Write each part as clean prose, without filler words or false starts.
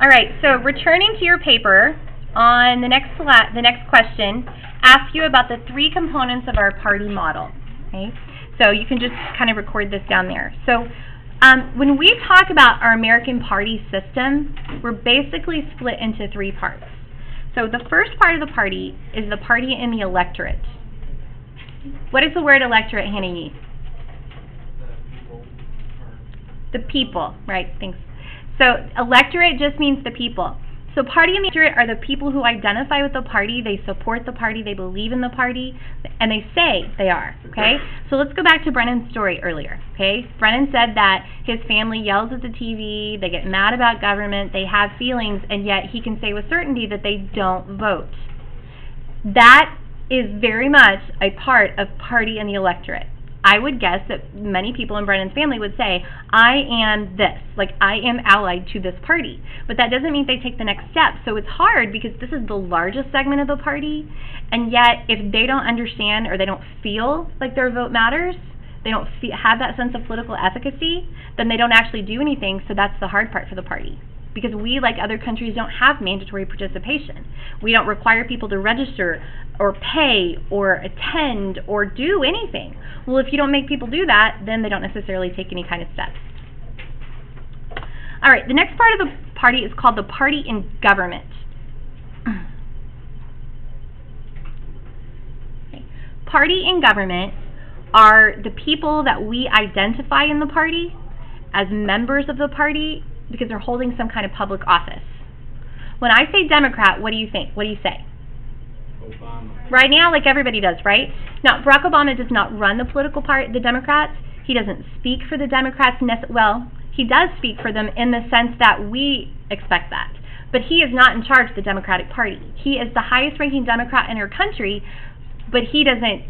All right, so returning to your paper, on the next question asks you about the three components of our party model. Okay, so you can just kind of record this down there. So when we talk about our American party system, we're basically split into three parts. So the first part of the party is the party and the electorate. What is the word electorate, Hannah Yee? The people, right? Thanks. So electorate just means the people. So party and the electorate are the people who identify with the party, they support the party, they believe in the party, and they say they are, okay? So let's go back to Brennan's story earlier, okay? Brennan said that his family yells at the TV, they get mad about government, they have feelings, and yet he can say with certainty that they don't vote. That is very much a part of party and the electorate. I would guess that many people in Brennan's family would say, I am this, like I am allied to this party. But that doesn't mean they take the next step. So it's hard because this is the largest segment of the party, and yet if they don't understand or they don't feel like their vote matters, they don't have that sense of political efficacy, then they don't actually do anything, so that's the hard part for the party. Because we, like other countries, don't have mandatory participation. We don't require people to register or pay or attend or do anything. Well, if you don't make people do that, then they don't necessarily take any kind of steps. All right, the next part of the party is called the party in government. Okay. Party in government are the people that we identify in the party as members of the party because they're holding some kind of public office. When I say Democrat, what do you think? What do you say? Obama. Right now, like everybody does, right? Now, Barack Obama does not run the political part, the Democrats. He doesn't speak for the Democrats. Well, he does speak for them in the sense that we expect that. But he is not in charge of the Democratic Party. He is the highest-ranking Democrat in our country, but he doesn't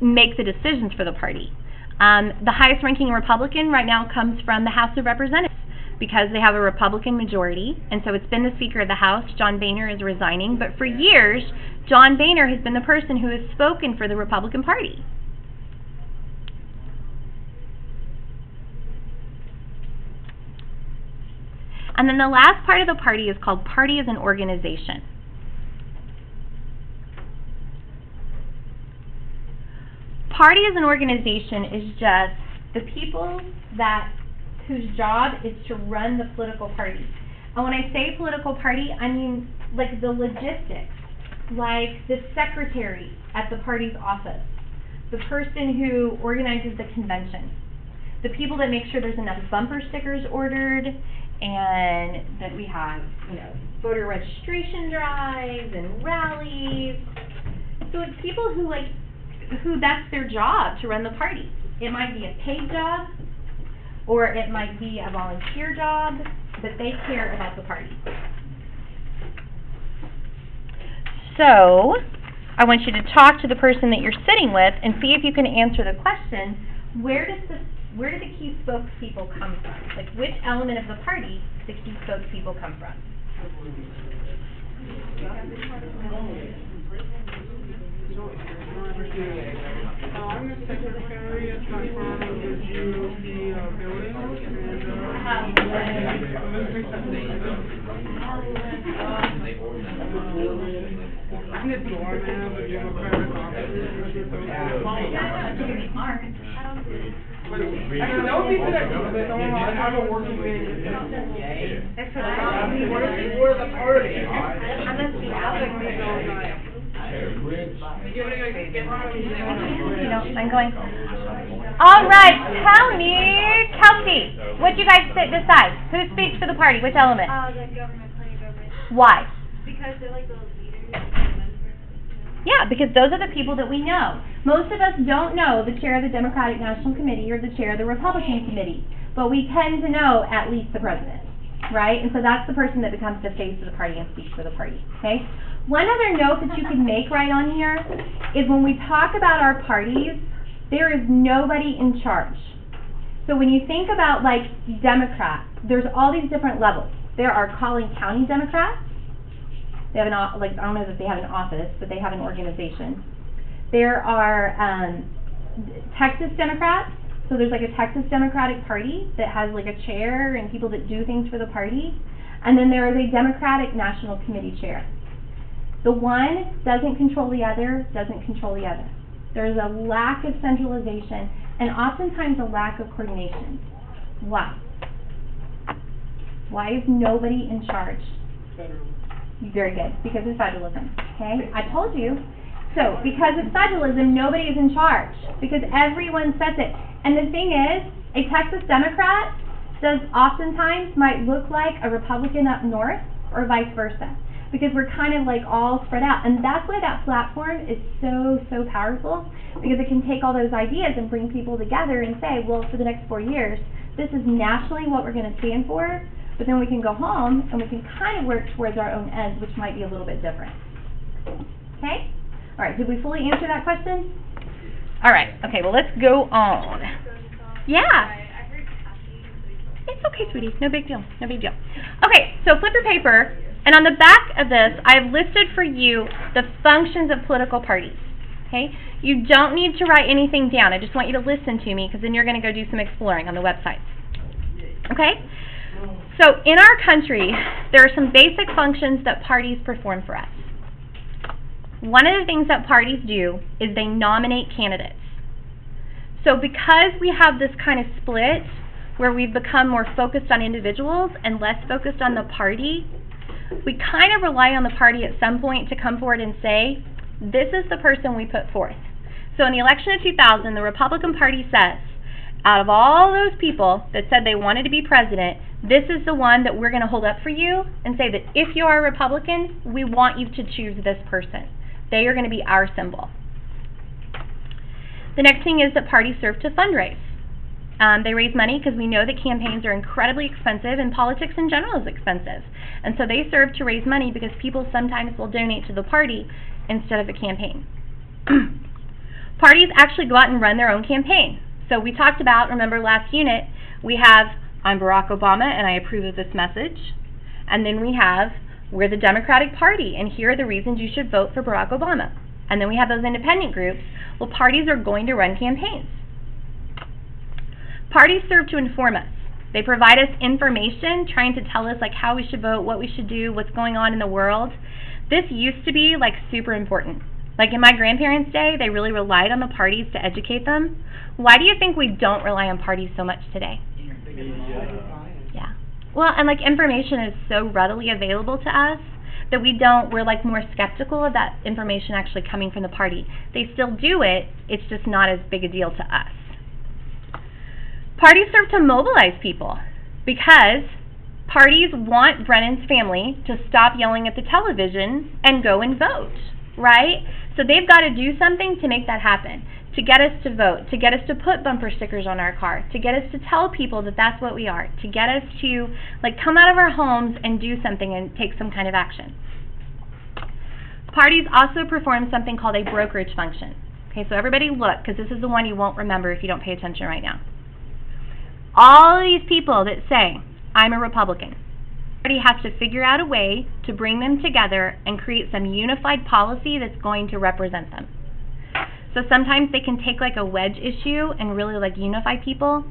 make the decisions for the party. The highest-ranking Republican right now comes from the House of Representatives, because they have a Republican majority, and so it's been the Speaker of the House. John Boehner is resigning, but for years, John Boehner has been the person who has spoken for the Republican Party. And then the last part of the party is called party as an organization. Party as an organization is just the people whose job is to run the political party. And when I say political party, I mean like the logistics, like the secretary at the party's office, the person who organizes the convention, the people that make sure there's enough bumper stickers ordered, and that we have, voter registration drives and rallies. So it's people who that's their job to run the party. It might be a paid job, or it might be a volunteer job, but they care about the party. So, I want you to talk to the person that you're sitting with and see if you can answer the question, where do the key spokespeople come from? Like, which element of the party do the key spokespeople come from? I'm the secretary at the GOP building, I'm the doorman of the Democratic office. That would be good, I'm a working man. For the party. I must be out. I'm going. All right, tell me, Kelsey, what you guys decide? Who speaks for the party? Which element? The government, plenty of government. Why? Because they're like those leaders. Yeah, because those are the people that we know. Most of us don't know the chair of the Democratic National Committee or the chair of the Republican Committee, but we tend to know at least the president, right? And so that's the person that becomes the face of the party and speaks for the party, okay? One other note that you can make right on here is when we talk about our parties, there is nobody in charge. So when you think about, like, Democrats, there's all these different levels. There are Collin County Democrats. They have I don't know if they have an office, but they have an organization. There are Texas Democrats. So there's like a Texas Democratic Party that has like a chair and people that do things for the party. And then there is a Democratic National Committee chair. The one doesn't control the other, doesn't control the other. There's a lack of centralization and oftentimes a lack of coordination. Why? Why is nobody in charge? Very good, because of federalism, okay? I told you. So, because of federalism, nobody is in charge, because everyone sets it. And the thing is, a Texas Democrat does oftentimes might look like a Republican up north, or vice versa, because we're kind of like all spread out. And that's why that platform is so powerful, because it can take all those ideas and bring people together and say, well, for the next 4 years, this is nationally what we're going to stand for, but then we can go home and we can kind of work towards our own ends, which might be a little bit different. Okay? All right, did we fully answer that question? All right, okay, well, let's go on. Yeah. I heard Cassie. It's okay, sweetie. No big deal. No big deal. Okay, so flip your paper, and on the back of this, I have listed for you the functions of political parties. Okay? You don't need to write anything down. I just want you to listen to me, because then you're going to go do some exploring on the websites. Okay? So, in our country, there are some basic functions that parties perform for us. One of the things that parties do is they nominate candidates. So because we have this kind of split where we've become more focused on individuals and less focused on the party, we kind of rely on the party at some point to come forward and say, this is the person we put forth. So in the election of 2000, the Republican Party says, out of all those people that said they wanted to be president, this is the one that we're going to hold up for you and say that if you are a Republican, we want you to choose this person. They are going to be our symbol. The next thing is that parties serve to fundraise. They raise money because we know that campaigns are incredibly expensive and politics in general is expensive. And so they serve to raise money because people sometimes will donate to the party instead of a campaign. Parties actually go out and run their own campaign. So we talked about, remember last unit, we have, I'm Barack Obama and I approve of this message. And then we have, we're the Democratic Party and here are the reasons you should vote for Barack Obama. And then we have those independent groups. Well, parties are going to run campaigns. Parties serve to inform us. They provide us information, trying to tell us like how we should vote, what we should do, what's going on in the world. This used to be like super important. Like in my grandparents' day, they really relied on the parties to educate them. Why do you think we don't rely on parties so much today? Yeah. Well, and like information is so readily available to us that we're like more skeptical of that information actually coming from the party. They still do it, it's just not as big a deal to us. Parties serve to mobilize people because parties want Brennan's family to stop yelling at the television and go and vote, right? So they've got to do something to make that happen, to get us to vote, to get us to put bumper stickers on our car, to get us to tell people that that's what we are, to get us to like come out of our homes and do something and take some kind of action. Parties also perform something called a brokerage function. Okay, so everybody look, because this is the one you won't remember if you don't pay attention right now. All of these people that say, I'm a Republican, the party has to figure out a way to bring them together and create some unified policy that's going to represent them. So sometimes they can take like a wedge issue and really like unify people.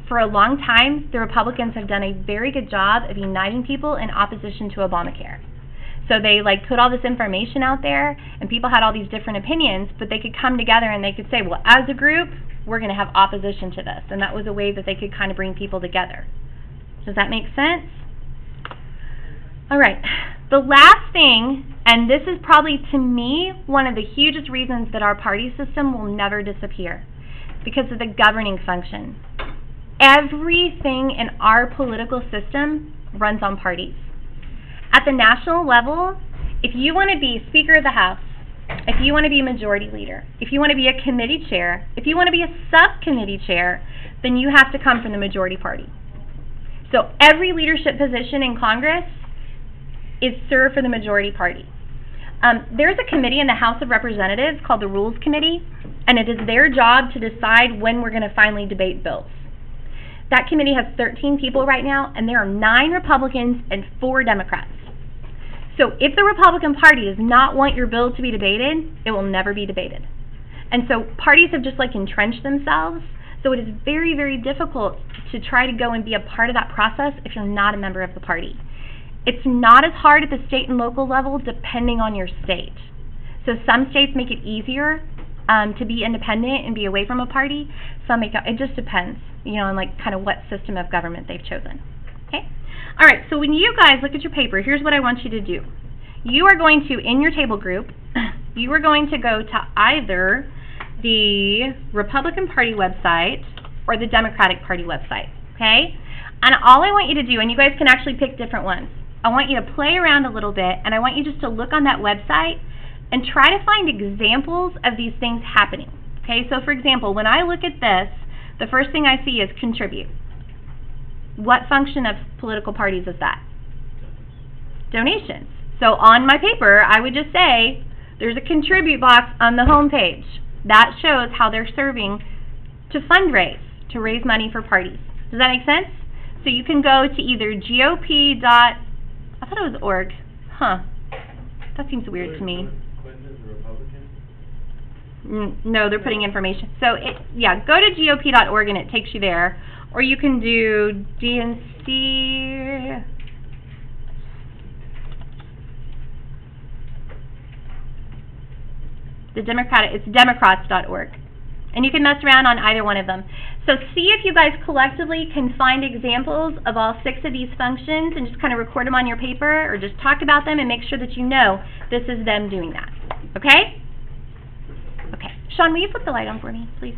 For a long time, the Republicans have done a very good job of uniting people in opposition to Obamacare. So they like put all this information out there and people had all these different opinions, but they could come together and they could say, well, as a group, we're going to have opposition to this. And that was a way that they could kind of bring people together. Does that make sense? All right. The last thing, and this is probably to me one of the hugest reasons that our party system will never disappear, because of the governing function. Everything in our political system runs on parties. At the national level, if you want to be Speaker of the House, if you want to be Majority Leader, if you want to be a committee chair, if you want to be a subcommittee chair, then you have to come from the majority party. So every leadership position in Congress is served for the majority party. There's a committee in the House of Representatives called the Rules Committee, and it is their job to decide when we're going to finally debate bills. That committee has 13 people right now, and there are 9 Republicans and 4 Democrats. So if the Republican Party does not want your bill to be debated, it will never be debated. And so parties have just like entrenched themselves, so it is very, very difficult to try to go and be a part of that process if you're not a member of the party. It's not as hard at the state and local level depending on your state. So some states make it easier to be independent and be away from a party. Some make it just depends, you know, on like kind of what system of government they've chosen. Okay? All right, so when you guys look at your paper, here's what I want you to do. You are going to, in your table group, you are going to go to either the Republican Party website or the Democratic Party website, okay? And all I want you to do, and you guys can actually pick different ones, I want you to play around a little bit, and I want you just to look on that website and try to find examples of these things happening, okay? So, for example, when I look at this, the first thing I see is contribute. What function of political parties is that? Donations. So on my paper, I would just say, there's a contribute box on the home page. That shows how they're serving to fundraise, to raise money for parties. Does that make sense? So you can go to either GOP. I thought it was org. Huh. That seems weird to me. Clinton is a Republican? No, they're putting information. So, yeah, go to GOP.org and it takes you there. Or you can do DNC. It's Democrats.org. And you can mess around on either one of them. So see if you guys collectively can find examples of all 6 of these functions and just kind of record them on your paper or just talk about them and make sure that you know this is them doing that. Okay? Okay. Sean, will you flip the light on for me, please?